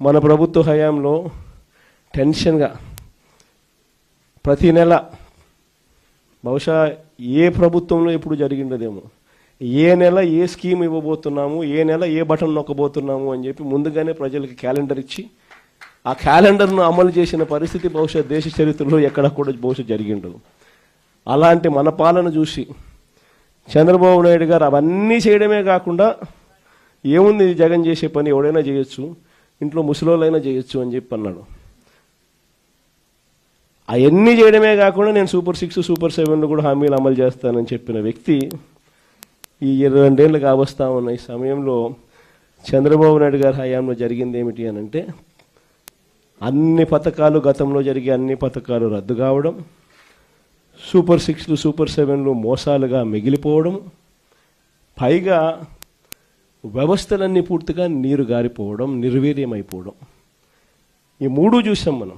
మన ప్రభుత్వ హయాంలో టెన్షన్గా ప్రతి నెల, బహుశా ఏ ప్రభుత్వంలో ఎప్పుడు జరిగిండదేమో, ఏ నెల ఏ స్కీమ్ ఇవ్వబోతున్నాము, ఏ నెల ఏ బటన్ నొక్కబోతున్నాము అని చెప్పి ముందుగానే ప్రజలకి క్యాలెండర్ ఇచ్చి ఆ క్యాలెండర్ను అమలు చేసిన పరిస్థితి బహుశా దేశ చరిత్రలో ఎక్కడ కూడా బహుశా జరిగిండదు. అలాంటి మన పాలన చూసి చంద్రబాబు నాయుడు గారు అవన్నీ చేయడమే కాకుండా, ఏముంది జగన్ చేసే పని ఎవడైనా చేయొచ్చు, ఇంట్లో ముసలోళ్ళైనా చేయొచ్చు అని చెప్పి అన్నాడు. అవన్నీ చేయడమే కాకుండా నేను సూపర్ 6, సూపర్ 7 కూడా హామీలు అమలు చేస్తానని చెప్పిన వ్యక్తి ఈ 22 ఏళ్ళు కావస్తా ఉన్న ఈ సమయంలో చంద్రబాబు నాయుడు గారి హయాంలో జరిగింది ఏమిటి అని అంటే, అన్ని పథకాలు, గతంలో జరిగే అన్ని పథకాలు రద్దు కావడం, సూపర్ 6, సూపర్ 7 మోసాలుగా మిగిలిపోవడం, పైగా వ్యవస్థలన్నీ పూర్తిగా నీరు గారిపోవడం, నిర్వీర్యమైపోవడం. ఈ మూడు చూసాం మనం.